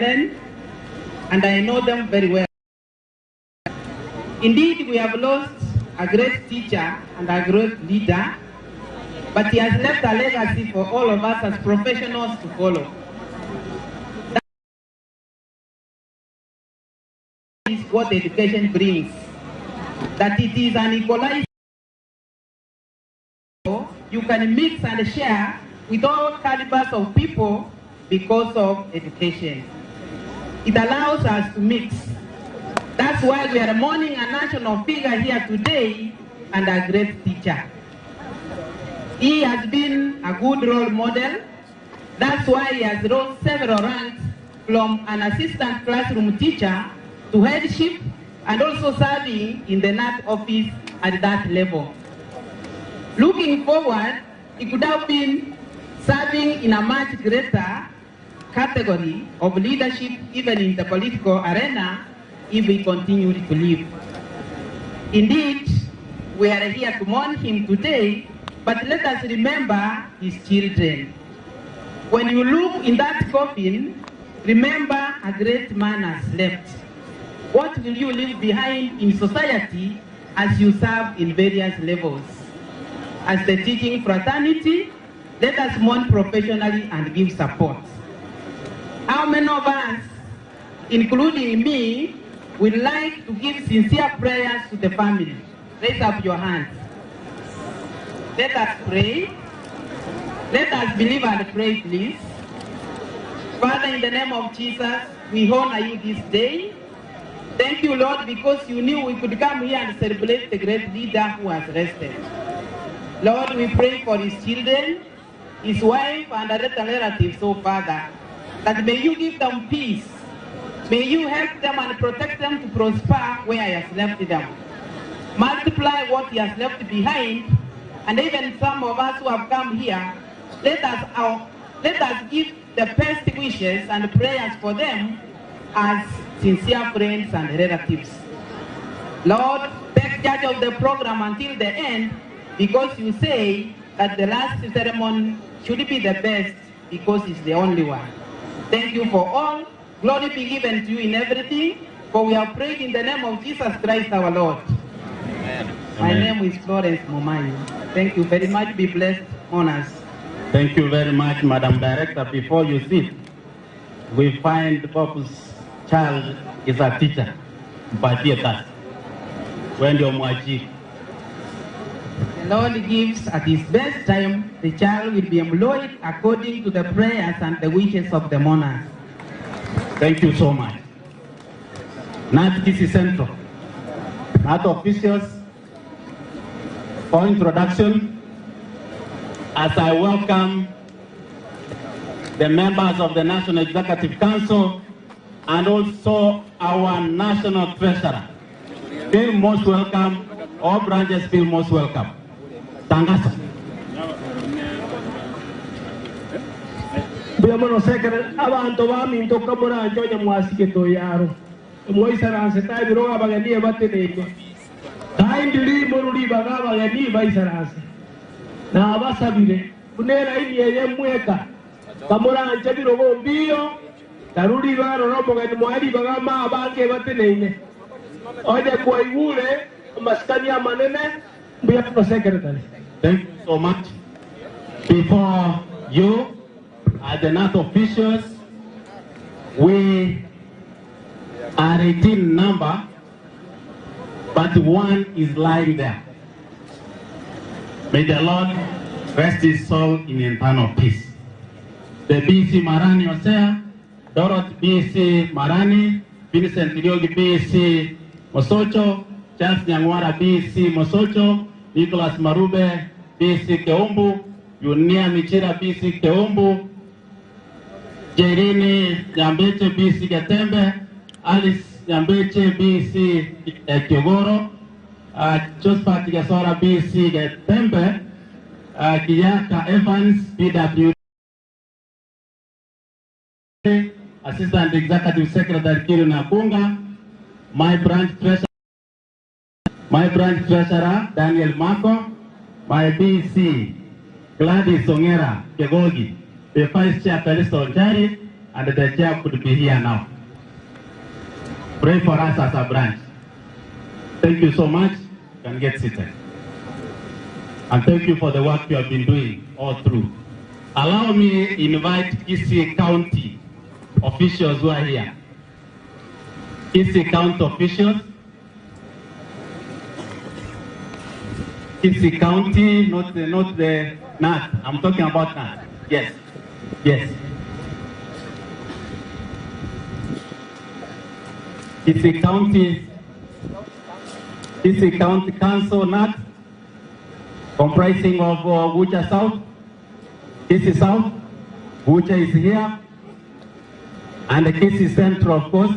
and I know them very well. Indeed, we have lost a great teacher and a great leader, but he has left a legacy for all of us as professionals to follow. That is what education brings, that it is an equalizer. You can mix and share with all calibers of people because of education. It allows us to mix. That's why we are mourning a national figure here today and a great teacher. He has been a good role model. That's why he has rose several ranks from an assistant classroom teacher to headship and also serving in the NAT office at that level. Looking forward, he could have been serving in a much greater category of leadership even in the political arena if we continue to live. Indeed, we are here to mourn him today, but let us remember his children. When you look in that coffin, remember a great man has left. What will you leave behind in society as you serve in various levels? As the teaching fraternity, let us mourn professionally and give support. How many of us, including me, would like to give sincere prayers to the family? Raise up your hands. Let us pray. Let us believe and pray, please. Father, in the name of Jesus, we honor you this day. Thank you, Lord, because you knew we could come here and celebrate the great leader who has rested. Lord, we pray for his children, his wife, and other relatives, oh Father, that may you give them peace. May you help them and protect them to prosper where he has left them. Multiply what he has left behind, and even some of us who have come here, let us give the best wishes and prayers for them as sincere friends and relatives. Lord, take charge of the program until the end, because you say that the last ceremony should be the best because it's the only one. Thank you for all. Glory be given to you in everything, for we have prayed in the name of Jesus Christ our Lord. Amen. My name is Florence Momayi. Thank you very much. Be blessed on us. Thank you very much, Madam Director. Before you sit, we find Pope's child is a teacher. But yes, when you're watching. The Lord gives at his best time, the child will be employed according to the prayers and the wishes of the monarch. Thank you so much. NAT DC Central. NAT officials, for introduction, as I welcome the members of the National Executive Council and also our National Treasurer. Feel most welcome. All branches feel most welcome. Tangazo. Biamono sekere abantu baminto kamura njonya mwasike to yaro. Moisaranse tai biroga bagani bateneke. Tai ndiri moruri baga bagani baisaranse. Na abasabire kunera ini yeye mweka. Kamura nje birogo mbio. Taruri baro robo gani mwari baga ma abange batenene. Oje kwa iwule maskani manene biamono sekere tale. Thank you so much. Before you, as the NAT officials, we are 18 number, but one is lying there. May the Lord rest his soul in eternal peace. The BC Marani Osea, Dorothy BC Marani, Vincent Liogi BC Mosocho, Charles Nyangwara BC Mosocho, Nicholas Marube BC Keombu, Yunia Michira BC Keombu, Jerini Nyambeche BC Gatembe, Alice Nyambeche BC Kiogoro, Josephat Gasora BC Gatembe, Kiyaka Evans BW, Assistant Executive Secretary Kiru Nakunga, my branch treasurer Daniel Mako, my BC Gladys Ongera Kegogi, the Vice Chair Felix Onjari, and the chair could be here now. Pray for us as a branch. Thank you so much. You can get seated. And thank you for the work you have been doing all through. Allow me to invite Kisii County officials who are here. Kisii County officials. Kisii County, not the NAT. I'm talking about NAT. Yes. Yes. Kisii County Council NAT, comprising of Wucha South, Kisii South, Wucha is here, and the Kisii Central, of course.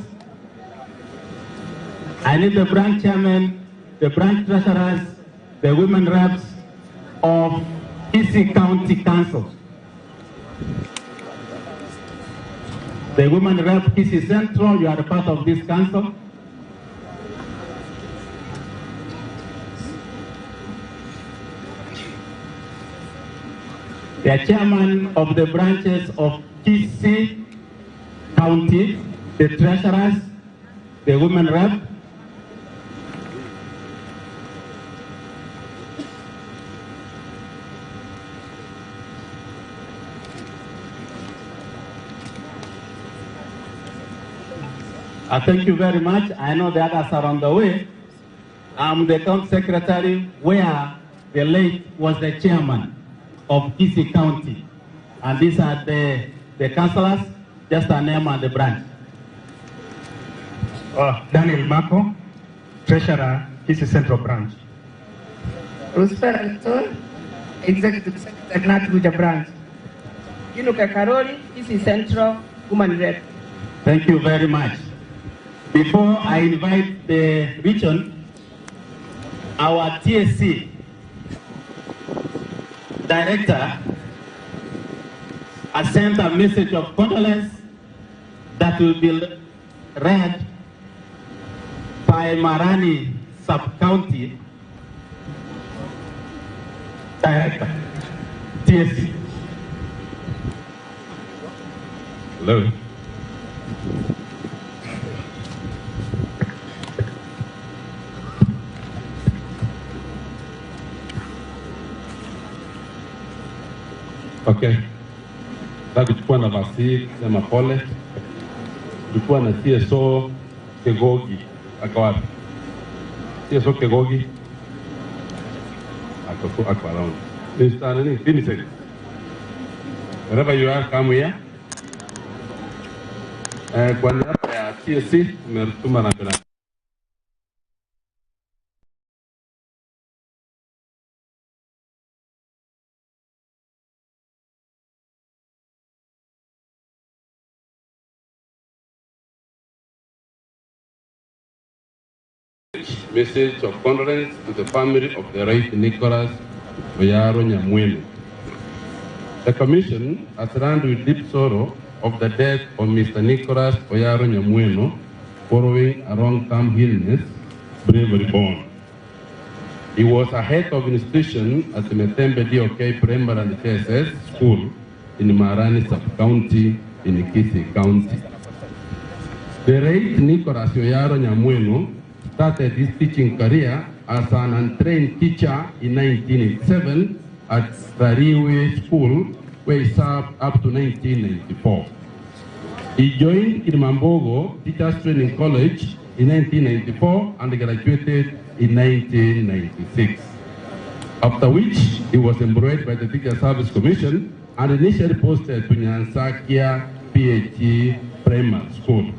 I need the branch chairman, the branch treasurers, the women reps of Kisii County Council. The women rep Kisii Central, you are a part of this council. The chairman of the branches of Kisii County, the treasurers, the women rep. Thank you very much. I know the others are on the way. I'm the county secretary where the late was the chairman of Kisii County. And these are the councillors, just a name and the branch. Daniel Mako, Treasurer, Kisii Central Branch. Prosper Alton, Executive Secretary, Nat Wucha Branch. Yunuka Karoli, Kisii Central, Woman Rep. Thank you very much. Before I invite the region, our TSC director has sent a message of condolence that will be read by Marani Sub-County Director, TSC. Hello. Okay. Nataka kuchukua nafasi hii kusema pole. Tulikuwa na TSO Kegogi. Ako wapi? TSO Kegogi. Ako around. Mr. Nani? Vincent. Wherever you are, come here. Kwa niaba ya TSC, tumetuma na bila. Message of condolence to the family of the late Nicholas Oyaro Nyamweno. The Commission has learned with deep sorrow of the death of Mr. Nicholas Oyaro Nyamweno following a long-term illness, bravely born. He was a head of institution at the Metembe DOK Primary and TSS School in Marani Sub-County in Kisii County. The late Nicholas Oyaro Nyamweno started his teaching career as an untrained teacher in 1987 at Rariwe School, where he served up to 1994. He joined Kilimambogo Teachers Training College in 1994 and graduated in 1996. After which, he was employed by the Teacher Service Commission and initially posted to Nyansakia PhD Primary School.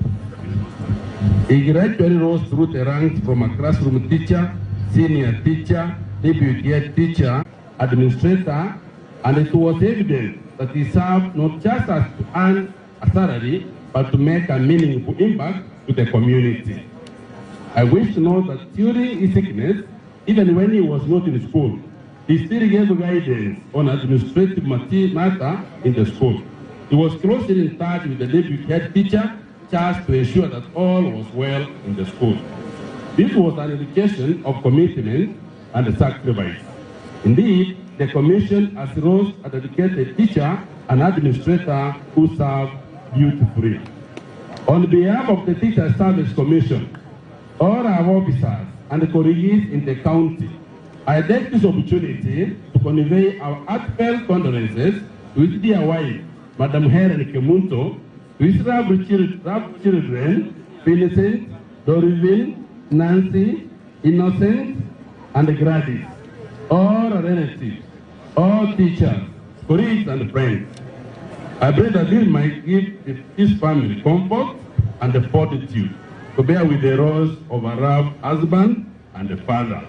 He gradually rose through the ranks from a classroom teacher, senior teacher, deputy head teacher, administrator, and it was evident that he served not just as to earn a salary, but to make a meaningful impact to the community. I wish to note that during his sickness, even when he was not in school, he still gave guidance on administrative matter in the school. He was closely in touch with the deputy head teacher just to ensure that all was well in the school. This was an indication of commitment and sacrifice. Indeed, the Commission has rose a dedicated teacher and administrator who served duty-free. On behalf of the Teacher Service Commission, all our officers and colleagues in the county, I take this opportunity to convey our heartfelt condolences to his dear wife, Madam Helen Kemunto, to his lovely children, Vincent, Dorivin, Nancy, Innocent, and Gladys, all relatives, all teachers, colleagues, and friends. I pray that this might give his family comfort and fortitude to bear with the roles of a rough husband and a father.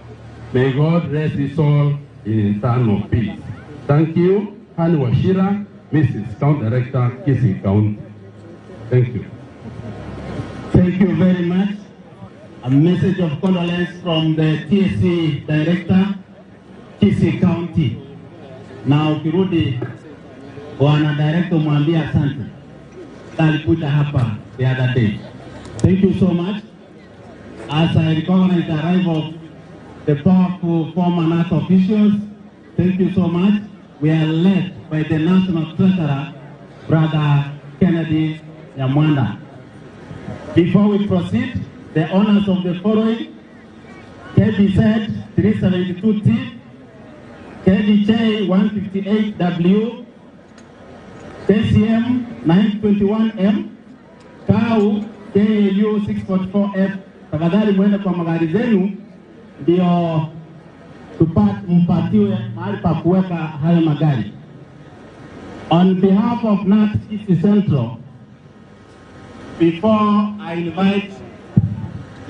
May God rest his soul in eternal peace. Thank you, Hani Washira, Mrs. County Director, Kisii County. Thank you. Thank you very much. A message of condolence from the TSC Director, Kisii County. Na ukirudi wana director mwambie asante. Alikuja hapa the other day. Thank you so much. As I recognize the arrival of the powerful former NAT officials, thank you so much. We are led by the National Treasurer, Brother Kennedy Nyamwanda. Before we proceed, the honors of the following: KBZ 372T, KDJ 158W, KCM 921M, KAU KAU 644F. Tafadhali mwende kwa magari zenu ndio mpatiwe mahali pa kuweka hayo magari. On behalf of NAT Kisii Central, before I invite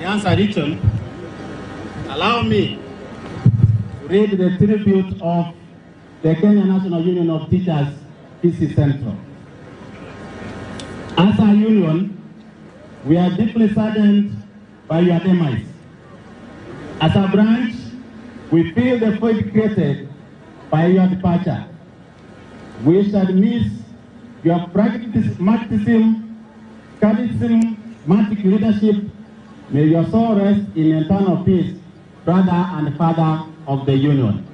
Nyanza Region, allow me to read the tribute of the Kenya National Union of Teachers, Kisii Central. As a union, we are deeply saddened by your demise. As a branch, we feel the void created by your departure. We shall miss your pragmatism, charismatic leadership. May your soul rest in eternal peace, brother and father of the union.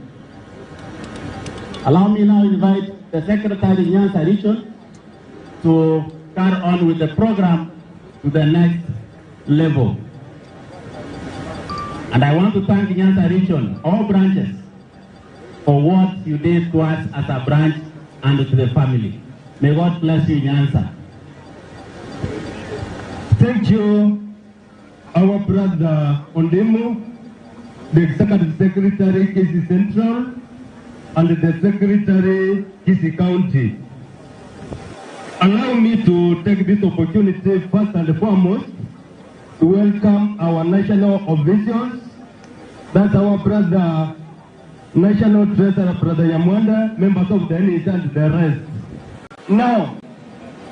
Allow me now to invite the Secretary Nyanza Region to carry on with the program to the next level. And I want to thank Nyanza Region, all branches, for what you did to us as a branch and to the family. May God bless you, Nyanza. Thank you, our brother Ondemo, the Executive Secretary, Kisii Central, and the Secretary, Kisii County. Allow me to take this opportunity first and foremost to welcome our national officials. That's our brother, National Treasurer, Brother Nyamwanda, members of the NEC and the rest. Now,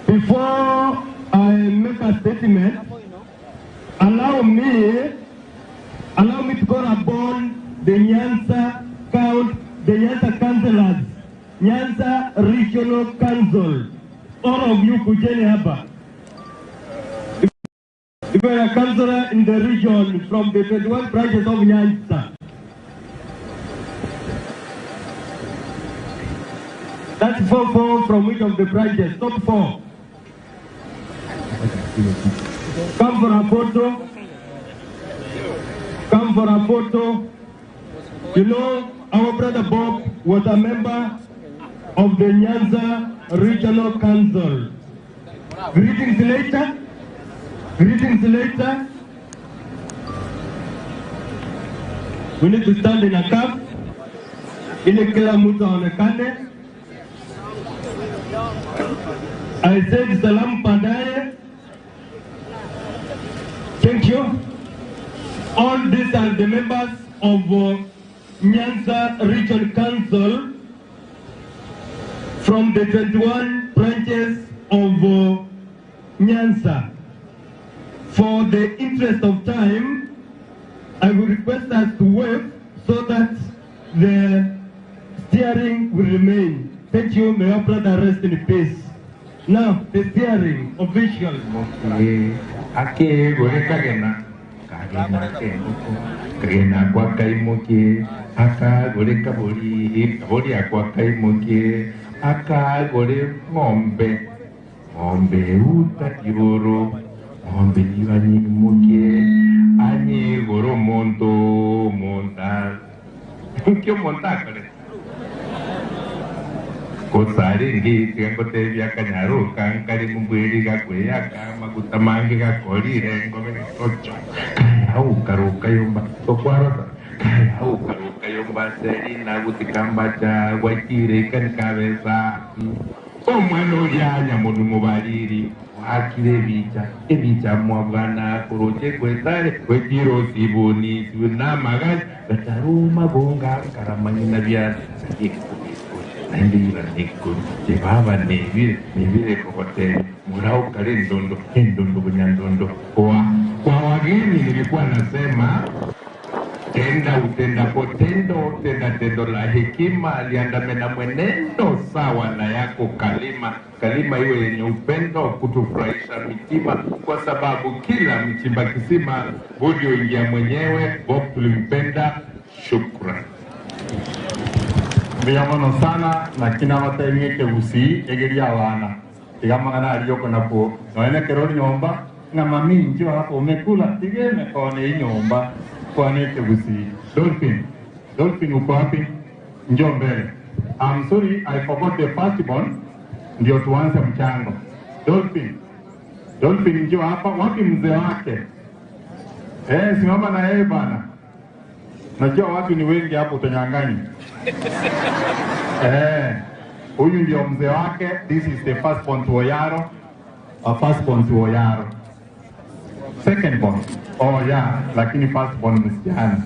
before I make a statement, allow me to call upon the Nyanza councillors, Nyanza Regional Council. All of you kujeni hapa. If you are a councillor in the region from the 21 branches of Nyanza, that's 4 from which of the branches? Top 4. Come for a photo. Come for a photo. You know, our brother Bob was a member of the Nyanza Regional Council. Greetings later. Greetings later. We need to stand in a cup. Ili kila mtu aonekane. I said salam pandaye. Thank you. All these are the members of Nyanza Regional Council from the 21 branches of Nyanza. For the interest of time, I will request us to wave so that the steering will remain. Thank you. May our brother rest in peace. Now, the steering official. Ake goreka gena kagena kenuko kagena kwa kaimoke aka goreka bori akwa kaimoke aka gore ng'ombe ng'ombe utakiroro ng'ombe nibanyimuke anye goro monta kyo monta kare kosare ngi tengo te vya kanyaro kankari mumbweri gakwe yakama kutamange gakori rengo bene ocho kaya ukaruka yomba tokwarota kaya ukaruka yomba seri na gutikamba cha wakire kan kabeza omwano lyanya mundu mubaliri wakire ebicha mwabwana kuroche kwetare kwetiro sibuni sibuna magani gataruma bonga karamanyi na bya Nandira nikun, jebaba nevire kokote, murao kare ndondo bunyandondo. Kwa wageni nilikuwa nasema, tenda utenda potendo, tendo la hekima, liandame na mwenendo sawa na yako kalima iwe yenye upendo, kutufurahisha mitima, kwa sababu kila mchimba kisima, budi uingia mwenyewe, Bob tulimpenda, shukran. Biyamono sana na kina mataimye kebusi egeri abana tigamangana aliyoko napo noene keroni nyomba na mami njio hapo umekula tigeme kone nyomba kwane kebusi Dolphin uko wapi? Njoo mbele. I'm sorry I forgot the first one, ndio tuanze mchango. Dolphin njoo hapa. Wapi mzee wake? Simama na yeye bana. Najua watu ni wengi hapo utanyang'anya. Huyu ndio mzee wake. This is the first born to Oyaro. Second born. Oh yeah, lakini first born msichana.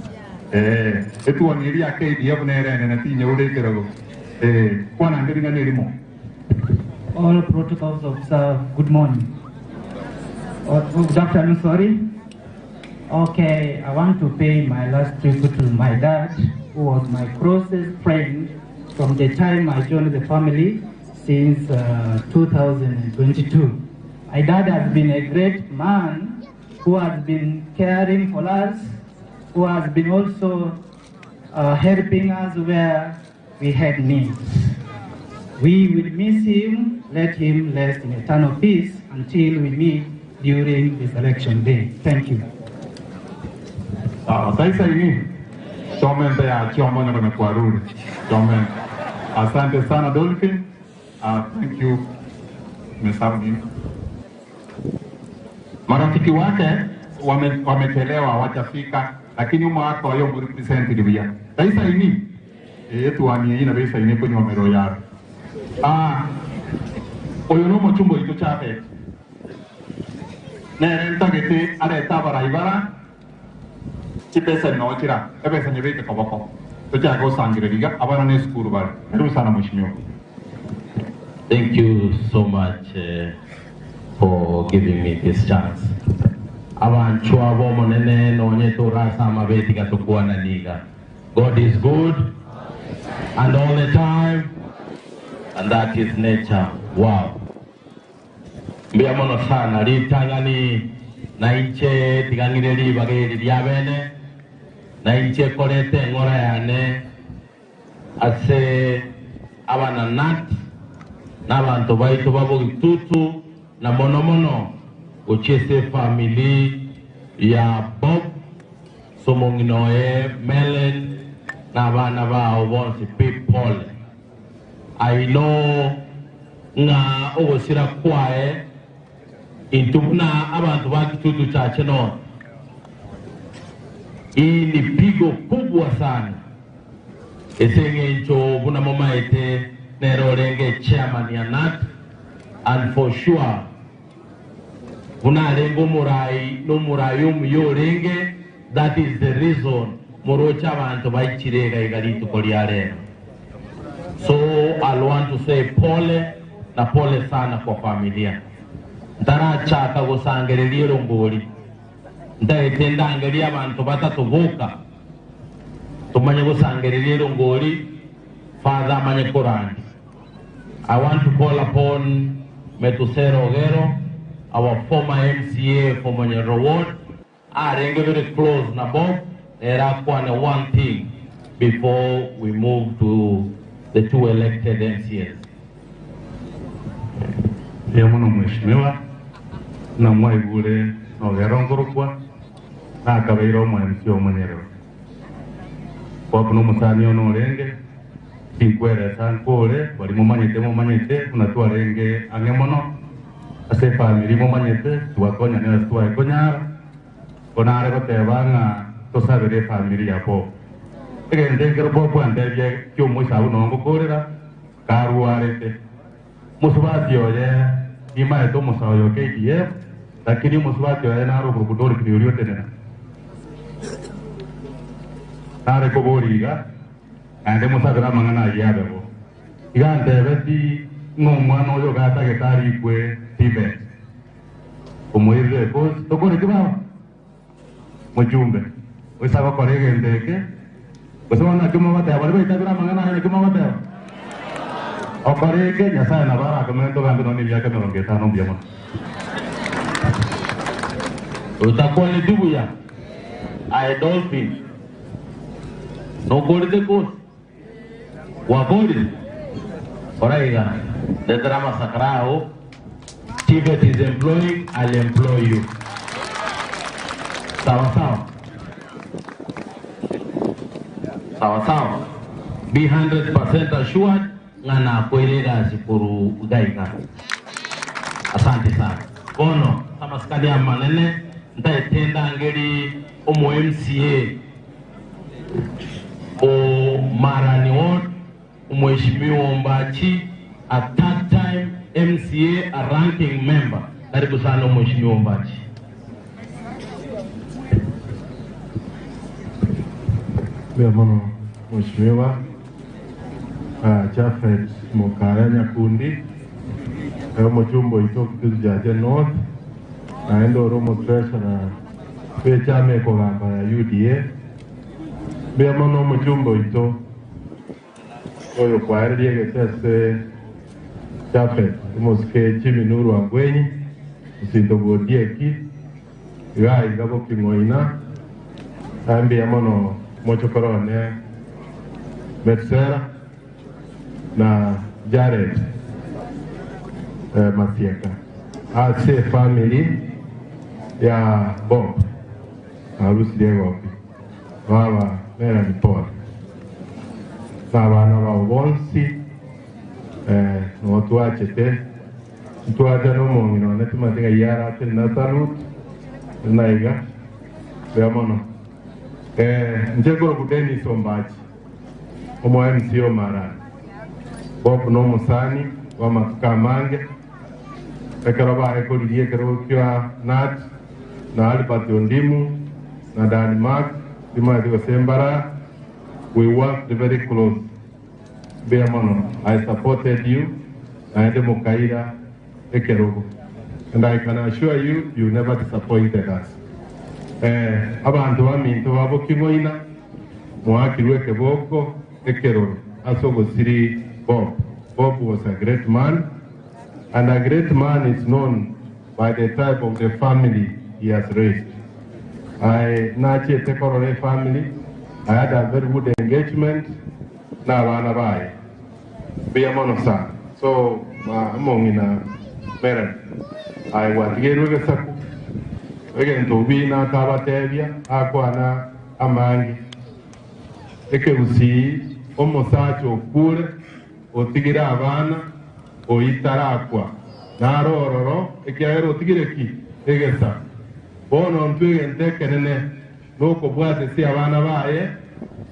Etu waniria KDF nere na tinye ule kidogo. Kwa na ndiri ngani limo. All protocols officer, good morning. Good afternoon, sorry. Okay, I want to pay my last tribute to my dad, who was my closest friend from the time I joined the family since 2022. My dad has been a great man who has been caring for us, who has been also helping us where we had needs. We will miss him. Let him rest in eternal peace until we meet during this election day. Thank you. Sasa ini Chomen ya Chomona na Kwaruri. Chomen. Asante sana Dolphin. Thank you. Msabini. Marafiki wake wamechelewa watafika, lakini umo wako wayo represent libya. Sasa ini yetu wani ina besa ini kwenye wamero yaro. Oyo no mochumbo ito chape. Nenta gete areta baraibara. Pesa ninaochira, pesa nyebeke kabako. Tocha go sangire liga, abana ne skuru bar. Karibu sana mheshimiwa. Thank you so much for giving me this chance. Abantu abo monene nonye torasa mabeti katokuwa na liga. God is good and all the time, and that is nature. Wow. Mbia mono sana litangani na iche tigangire libageri lyabene. Na inche kolete ngora yane ase abana nat na abantu baitu babo gitutu na mono uchese family ya Bob Somonginoe Melen na abana bao bonsi people. I know nga ogosira kwae intuna abantu bakitutu chache no. Hii ni pigo kubwa sana. Esenge ncho buna mama ete nero renge chairman ya NAT, and for sure buna rengo murai no murayum yo renge. That is the reason morocha abantu baichirega igalitu koliare. So I want to say pole na pole sana kwa familia. Ndara chaka gosangereliro ngoli. Ndaitenda angalia abantu batatuvuka tumanye gusangerera ngoli father manye Quran. I want to call upon Metusero Ogero, our former MCA for Manyero Ward. Arenge very close na Bob. Era kwane one thing before we move to the two elected MCAs. ya muno mheshimiwa na mwaigure no gerongorokwa na kabeiro mwanzi omonyero kwa kuno musani ono renge kinkwere sankore bali mumanyete unatwarenge angemono ase family mumanyete twakonya ne twa konyara konare gotebanga tosabere family yapo egende ngero bwo ndebye kyo musabu no ngokorera karuarete musubati oye ima eto musayo KDF lakini musubati oye naro kurukudori kiriyo tenena nare koboriga ande musabira mangana yabebo igande beti ngomwana oyo gata getari kwe tibe omoire ko tokore kibaba mujumbe wesaba korege ndeke bosona kimo bata bali baitabira mangana ne kimo bata okorege nyasa na bara komento gambe no ni yake no ngeta no biamo utakuwa ni dubu ya I dolphin no golde ko wabodi oraiga the drama sakrao Tibet is employing, I'll employ you. Sawa. Be 100% assured ngana kueleza sikuru udaiga. Asante sana. Bono kama skadi ya manene ntaitenda ngeri omo MCA o Marani Ward Mheshimiwa Mbachi at that time MCA a ranking member. Karibu sana Mheshimiwa Mbachi. Mano Mheshimiwa Jafet Mokaya Nyakundi mujumbo ito Jaje North naendo Romo Treasurer chame kogamba ya UDA mano mujumbo ito oyo kwaerie getese Jafet moske Chiminuru Angwenyi usindogodieki gai gabo kingoina ambi mano mochokorone Metsera na Jared Masieka ase family ya Bob harusi Diego baba mera ni Paul na bana wa bonsi no tuachete tuacha no mongino na tumatenga yara tena salut naiga beamono njego kudeni sombachi omo MCO Marani Bob no musani wa matuka mange ekaraba ekolirie kero kwa nat na Albert Ondimu na Denmark dima digo sembara we worked very close beamono I supported you and Mukaira ekerogo and I can assure you you never disappointed us abantu baminto babo kingoina mwakirwe keboko ekero asogo siri Bob was a great man, and a great man is known by the type of the family he has raised. I nache Tekorore family, I had a very good engagement na bana bai be monosa so among in a parent I was here with saku again to be na kabatevia akwana amangi ekeusi omosacho kule otigira abana oitarakwa narororo ekiaero otigireki egesa bono ntwege ntekenene noko bwate si abana baye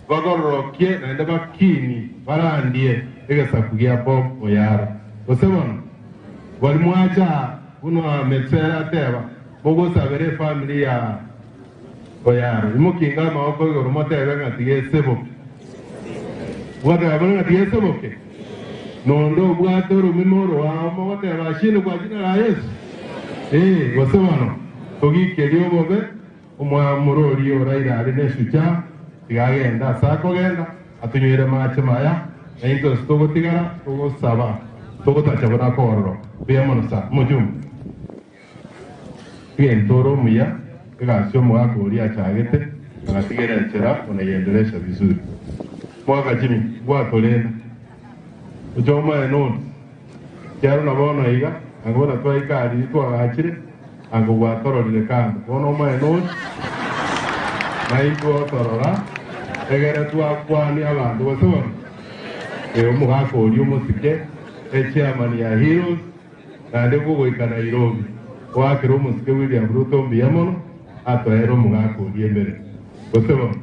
bagororokie naende bakini barandie egesa kugia Bob oyaro osebono wali mwacha uno Metsera teba mogosabere family ya oyaro imukinga maoko yoromotebe ngatige sebo wada abana ngatige sebo ke nondo bwato rumimoro wamo wateba shino kwa jina la Yesu osebono ogikelio bobe omwamurori oraira ari neshucha tigagenda sakogenda atunywire mache maya ento stogotigara tugosaba tugotachabona kororo beamono sa mujum toro muya gasho mwakuri achagete agatigera chera unayendelesha vizuri mwaka jimi bwatolenda ujoma eno kyaro nabono iga angona twaikari twagachire ango gwatororire kando bono maeno na itwatorora egere twakwania abandu bose omugakori omusike chairman ya Heroes nande gugoika Nairobi wakira omusike William Ruto mbiamono atwaera omugakori embere bose bono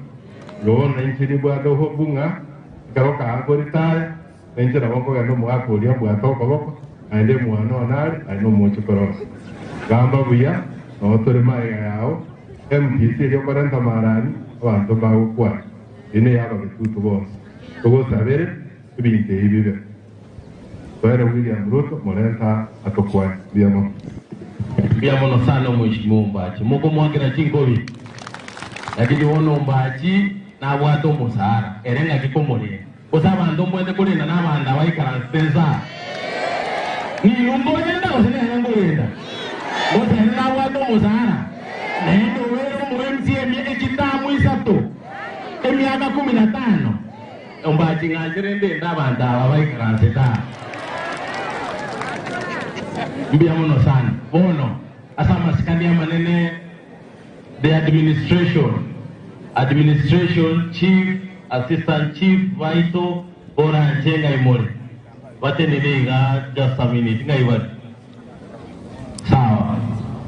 ngona inchiri bwado hobunga karoka agoritaya nenjira bokogenda omugakori abwatoka boko aende mwana onari aino mocho korora gamba buya no tore maiga yao MPC rio 40 marani abantu bagukwa ine yaba bitutu bose tugosabere ibinte ibibe twere William Ruto molenta atokwa biamono sana mheshimiwa Mbachi muko mwagira chingobi lakini wono Mbachi na bwato musara erenga kikomole osaba ndo mwende kulina na banda baikara spensa ni lumboje nda osene ngolenda osene na bwato musara nendo wewe mwemzie ekitamu isato emiaka 15 Mbachi ngajire ndenda banda baikara spensa mbiamono sana bono asama sikania manene the administration chief assistant chief vital ora njenga imori batenelega just a minute ngaiba sawa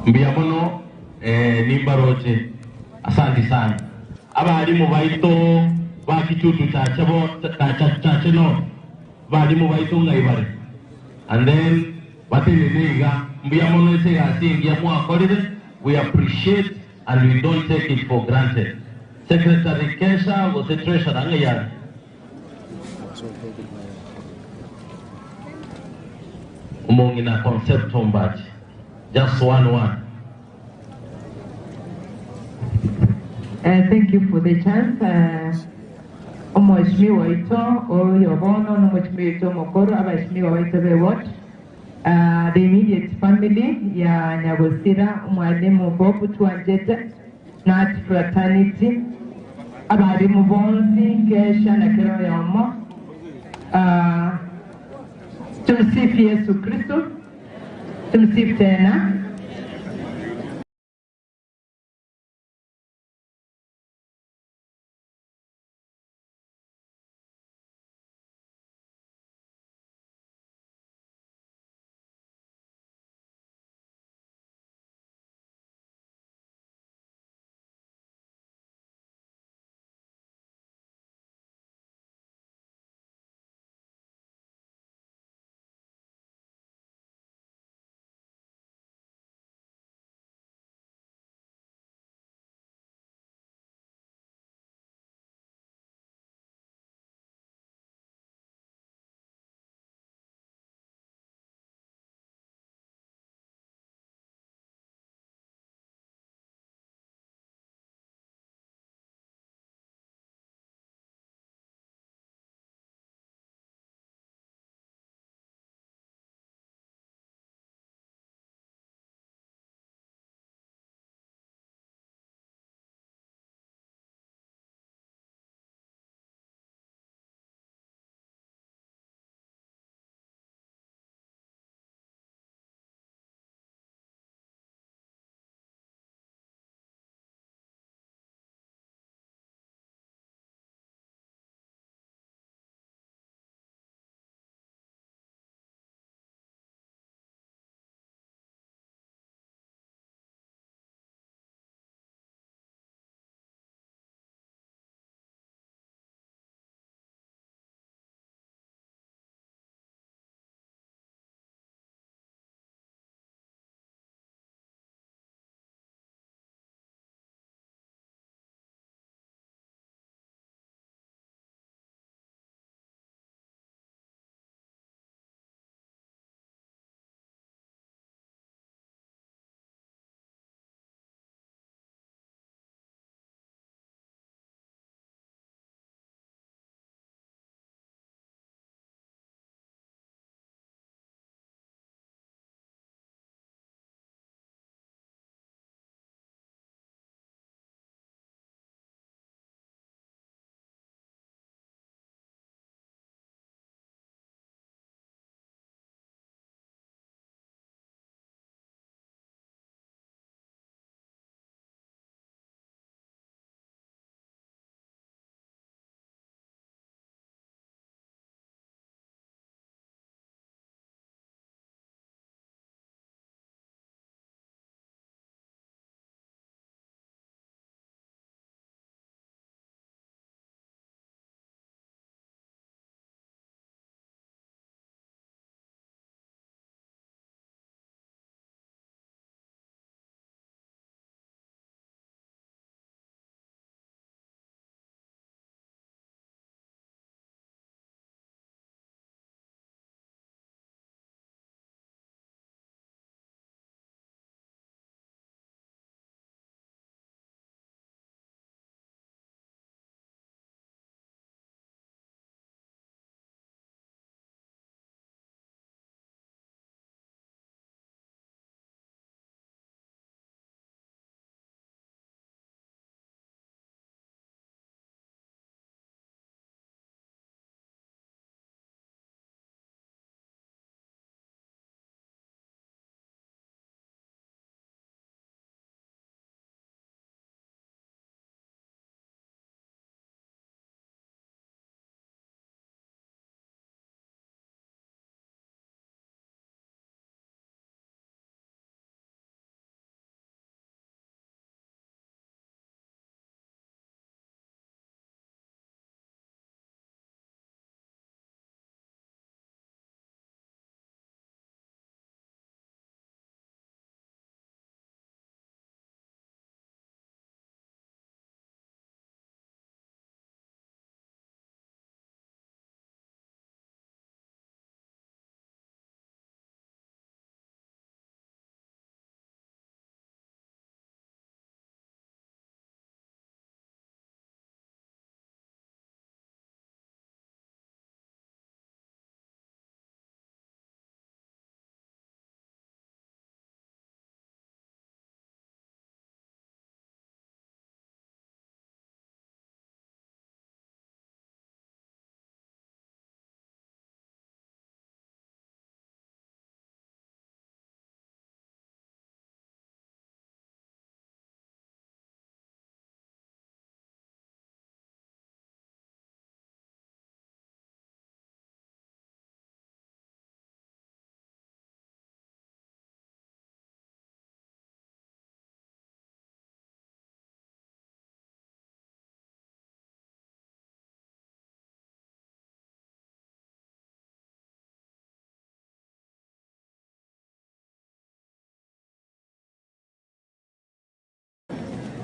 mbiamono nimbaroche asante sana abali mu baito bakitutu chachabo chacheno bali mu baito ngaibare and then we appreciate and we don't take it for granted. Secretary Kesha was a treasurer angayari. Umongina concept Mbachi. Just one. Thank you for the chance. Mheshimiwa Waito, Oyobono, Mheshimiwa Waito Mokoro, Mheshimiwa Waito Bewot. The immediate family ya Nyagosira, mwalimu Bobu Tuanjete, Nat Fraternity, abarimu bonzi, Kesha na Kero ya Omo. Tumsifu Yesu Kristo, tumsifu tena.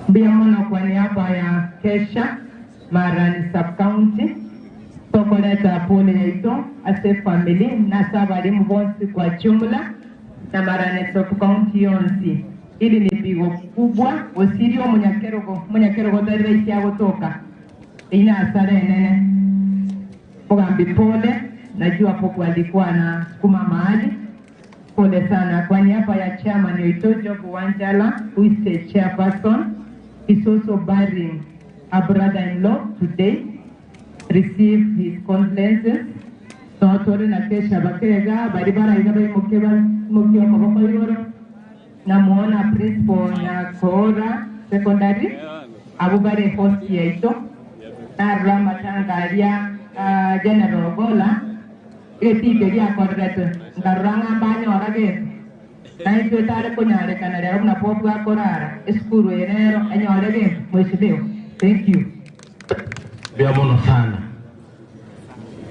Mbiamono kwa niaba ya Kesha Marani Sub-County tokoleta pole yaito ase family na sabalimu bonsi kwa jumla na Marani Sub-County yonsi. Ili ni pigo kubwa osirio munyakerogo darei ya kutoka ina asare nene Mugambi pole, najua popo alikuwa na sukuma mahali. Pole sana. Kwa niaba ya chairman Yoito Job Wanjala, who is the chairperson, is also burying a brother-in-law today. Receive his condolences. So tore na Kesha bakega baribara igabe mukio maboko yoro. Na muona principal na Kora secondary abubare host yaito. Na Rama Tangaria General Gola etiperia correto ngaranga banyo orage na ito tare kunyare kanare na popu akorara eskuru enero enyorege mweshibeo. Thank you. Biamono sana.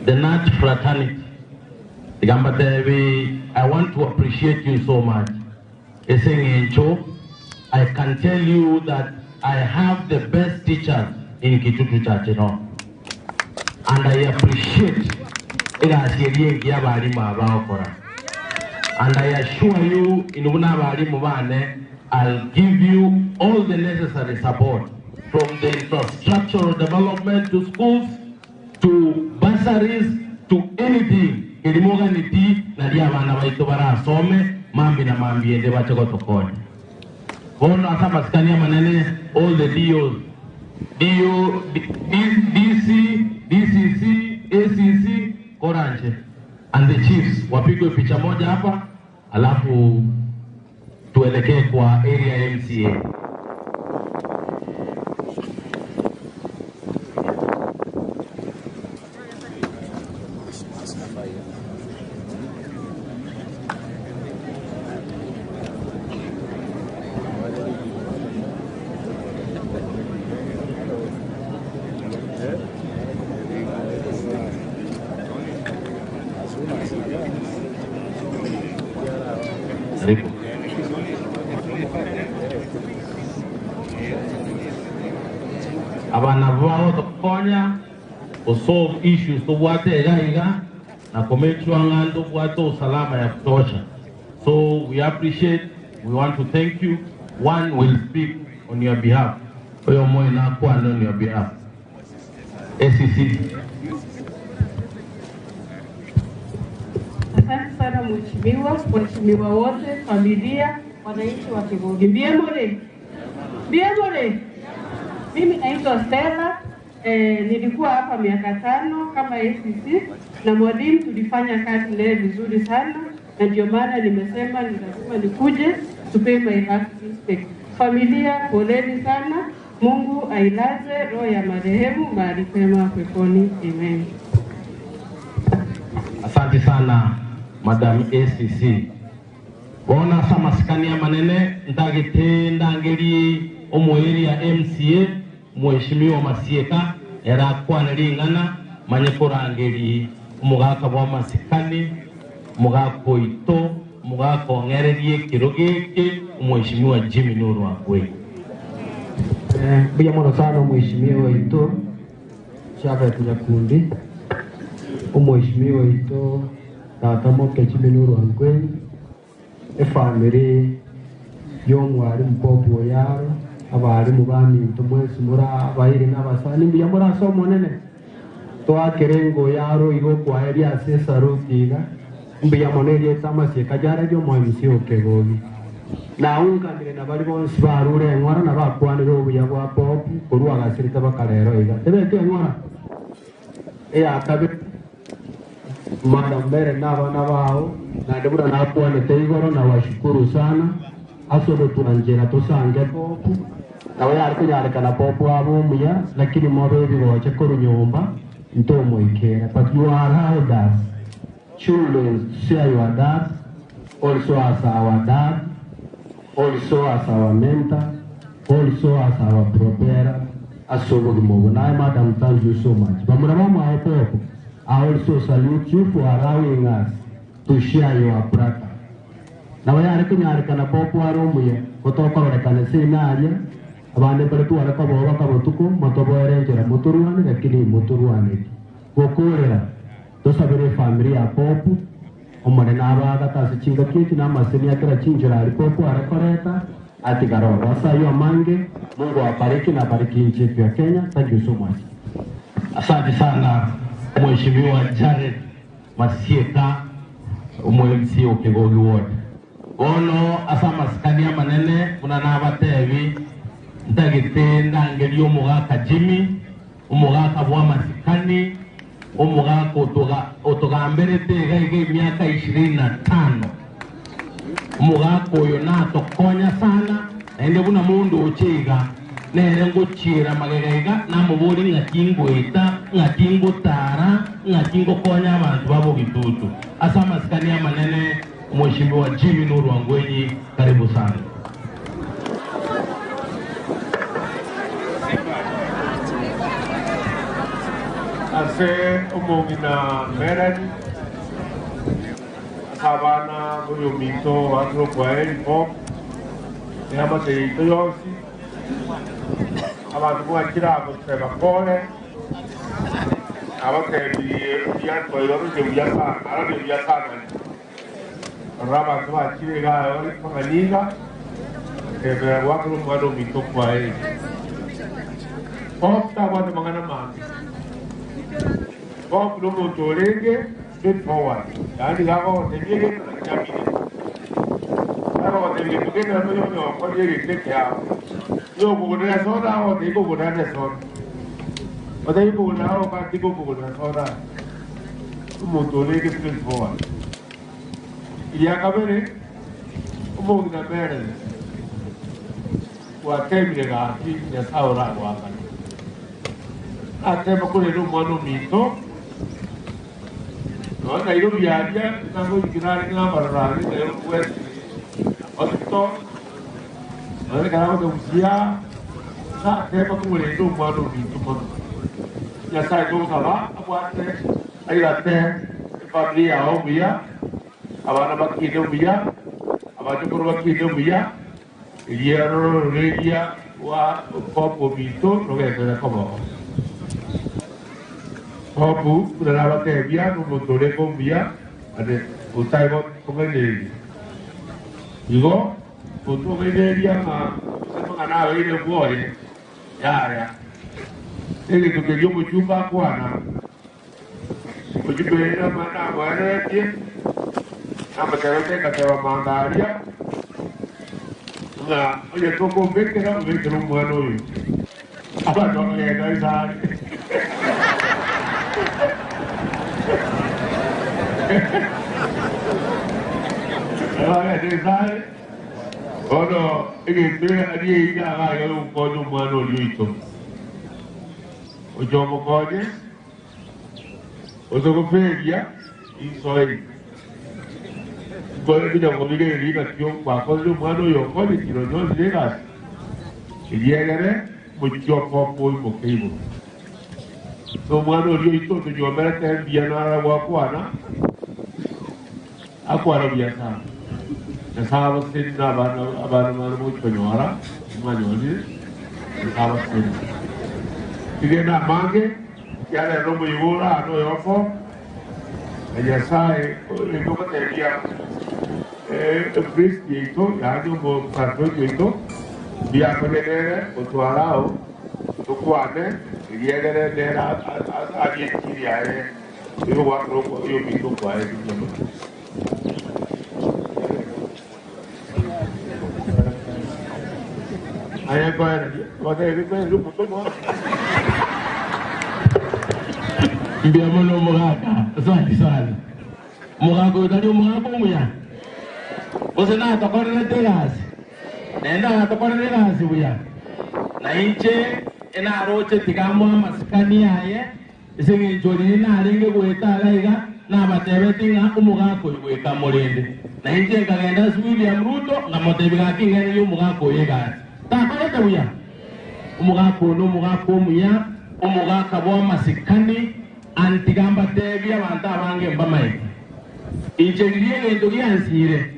The Nat fraternity. I want to appreciate you so much. I can tell you that I have the best teachers in Kitutu Church, you know. And I appreciate it as and I assure you in I'll give you all the necessary support from the infrastructural development to schools to bursaries to anything. All the DOs, DC, DCC, ACC, Koranje, and the chiefs wapigwe picha moja hapa, alafu tuelekee kwa area MCA. Abana vao tokonya to solve issues to wate gaiga na kumechwa ngando wato usalama ya kutosha. So we appreciate, we want to thank you. One will speak on your behalf. Oyo moyo na kwa on your behalf. ACC. Asante sana mheshimiwa wote, familia, wananchi wa Kigongi. Biemore. Mimi naitwa Stella, nilikuwa hapa miaka 5 kama ACC na mwalimu, tulifanya kazi leo vizuri sana na ndio maana nimesema ni lazima nikuje to pay my last respect. Familia, poleni sana. Mungu ailaze roho ya marehemu mahali pema peponi. Amen. Asante sana Madam ACC. Bona sama skania manene ndagitenda ngeli omweri ya MCA mheshimiwa Masieka era kwanelingana manyekorangeri umugaka bwa masikani mugako ito mugako ngererie kirogeke mheshimiwa Jimmy Nuru akwe. Bija mono sana mheshimiwa ito chaka kunyakundi mheshimiwa ito tatamoke Jimmy Nuru akwe family yomwari mpopo yaro abari mubani tumwesi mura abaire n'abasani mbiya mura so monene to akerengo yaro igo kwa area sesa rutiga mbiya monere tamasi kajara ryo mwamisi okegogi na ungandire na bari bonsi barure ngwara na bakwanire obuya bwa pop kurwa gasirita bakarero iga tebeke ngwara akabe madam bere n'abana bawo na ndebura nakwane teigoro na washukuru sana asobe tunanjera tusange popo na waya arikunyarikana popo abumuya lakini mobe biboche korunyumba ntomo ikera. But you are elders, children share your dad also as our dad, also as our mentor, also as our propeller, as so good. Madam, thank you so much. I also salute you for allowing us to share your brother. Now I are kunyarikana popo arumuya kutokoro rekana sinaria abane bari twara ko bo bakabotuko matoboerengera muturuane lakini muturuane gokorera tosabere family ya Popu omone nabaga tase chinga kiti na maseni akira chinjira ali Popu arakoreta ati garoro asa yo mange. Mungu awabariki na bariki nchi yetu ya Kenya. Thank you so much. Asante sana Mheshimiwa Jared Masieka umwe-MC Ukigogi Ward. Ono asa masikania manene kuna nabatebi ntagitenda ngeli omugaka Jimmy omugaka bwa masikani omugaka otogambere tega miaka 25 omugaka oyo natokonya sana ende buna mundu ochiga nere ngochira magegaiga namuburi ngakingweta ngakingotara ngakingokonya abantu babo bitutu asa masikani ya manene. Mheshimiwa Jimmy Nuru Wangwenyi, karibu sana. Ase umongina merani sabana buyo mito watu kwa elpo ya mate yosi abantu kwa kirabo seba kole abake ya kwa yoro de yasa arabe yasa raba kwa chirega yori kwa ninga kebe watu mwado mito kwa eli opta watu mangana mami Bob Lumo Torenge, straightforward. And the Gabo, the Nigger, the Champion. Gabo, the Nigger, what you take care of. You go to the soda or they go to the soda. But they go now, but they go to the soda. Lumo Torenge, straightforward. Yakabere, among the parents who are telling us how to work. I tell you, no mito. No, I don't yet. I'm going to get out of the west. Also, I got the Usia. Not ever to a little one of me. Yes, I go to I got there. If I be a home here, I want about Kiddo Bia. I want to go to Kiddo Bia. Yero, Regia, what Pop will be told. Okay, come on. Popu, berapa tebia, numutore kombia, ada utai bot komedi. Juga, untuk komedi mah, semangat ini boleh, ya. Ini tu kerja mencuba kuana. Mencuba mana mana dia, nama kerja kata Mandaria. Nah, dia tu komedi kita komedi rumah noi. Apa dong yang dari sana? Ono ingin dia agak yang kono mano luito. Ojo mo kone, ojo ko feria, insoi. Boleh kita ngomongin ini kan tiong pakol lu mano yo kone kilo no legas. Dia kene muncul popol mo keibu. So mano luito tu jual mereka dia nara wakuana. Aku ada biasa. Sahabat sini abang mana mau penyuara, mana sahabat sini. Jadi nak mangke, tiada rumah ibu lah, no yoko. Aja saya, itu kata dia, pres itu, yang itu mau pasal itu, dia kerja untuk arau, untuk kuatnya, dia kerja ada ciri ada, itu waktu itu kuat itu. Ayah kau ada lu betul mau. Biar mana muraka, soal. Muraka tadi muraka punya. Bosna tokor letegas. Nenda tokor letegas punya. Na inche ena roche tigamu maskani aye. Isengi jodi na ringe kueta laiga na batebe tinga umuraka kueta morende. Na inche kagenda William Ruto na motebe kinga ni umuraka yega. Takaleta uya umugako no mugako muya umugaka bwa masikani antigamba tebi abantu abange mbamaye injegiriye ngendo gyansire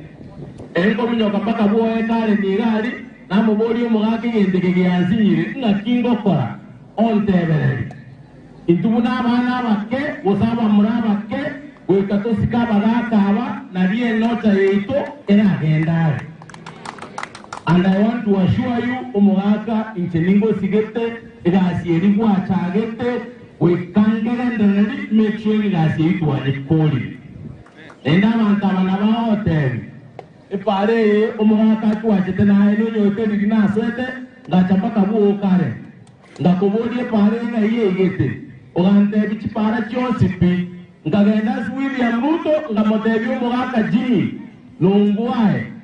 enko munyoka paka bwa kale nigari namubori omugaka egendeke gianzinyire ng'akingokora ontebere intubu n'abaana abake gusaba muri abake gweka tosika abagaka aba nari enocha yeito eragendare. And I want to assure you omugaka incheningo sigete egasi eri gwachagete wekangerendere make sure egasi yitu wanyikoli enda abantu abana ba hotel ipare omugaka twachete naye nonyote riginaswete ngachapaka buokare ngakobodie pare nga yegete ogante bichipara cyose pi ngagenda William Ruto ngamotebi omugaka Jimmy nungwae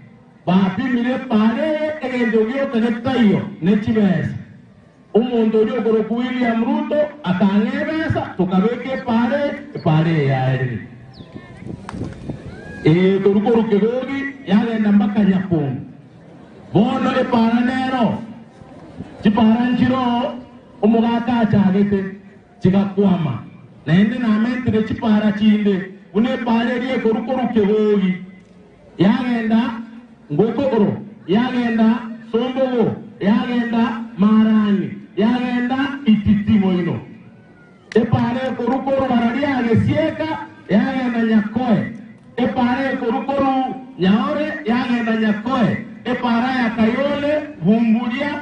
bapimire pare egendo gyo kagetayo nechibesa umuntu uri ogoro ku William Ruto akangebesa tukabeke pare yaere turukuru kegogi yagenda mpaka Nyapungu bono epara nero chipara nchiro omugaka achagete chigakwama naende namentire chipara chinde une pare rie kurukuru kegogi yagenda ngokoro yagenda Sombogo yagenda Marani yagenda Ititimo ino epare kurukuru barari agesieka yagenda Nyakoe epare kurukuru Nyaore yagenda Nyakoe epara ya Kayole Bumbulia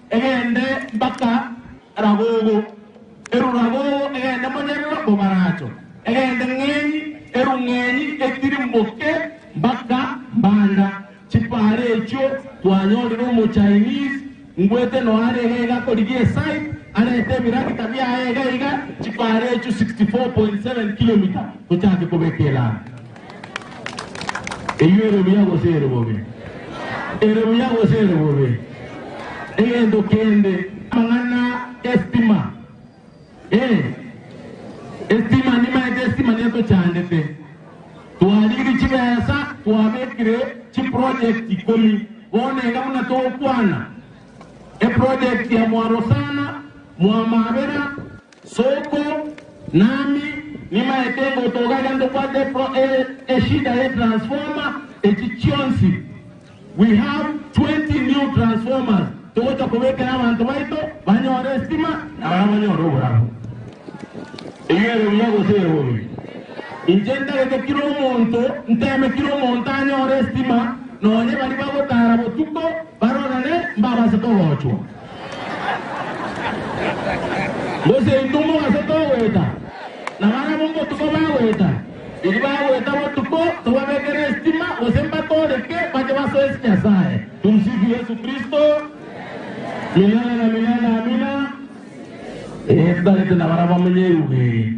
egende mpaka Ragogo Ragogo egende Monyerero Bobaracho egende Ngenyi Ngenyi Etirimboke mpaka Banda chipare echo twanyolero mu Chinese ngwete no are hega koligie site arete miraki tabia hega chipare echo 64.7 km tuchake kubekela eyero byago sero bobe ero byago sero bobe endo kende mangana estima estima ni ma estima ni to chandete tualiri chibesa tuabekire chi project ikomi wone ngamuna to kwana e project ya Mwarosana Mwamabera soko nami nima etengo togaga ndo kwa shida e transformer echichionsi. We have 20 new transformers tuwota kuweka abantu baito banyore estima na banyore obura eyero byago sero injenda yeke kilo monto nteme kilo montaña orestima nonye bali bagotara botuko baronane mbaba sekogocho bose intumo asetoweta na bana bongo tuko baweta ili baweta botuko tubabekere estima osemba toreke baje baso esnyasaye. Tumsifu Yesu Kristo milele na milele amina. Dalete na baraba mwenyewe.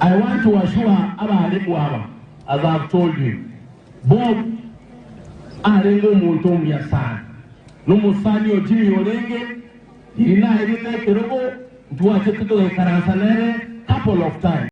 I want to assure abalimu aba, as I've told you, Bob arengo muntu omya sana. Numusani ojimi olenge, irina kerogo, duwache tuto ekaransanere couple of times.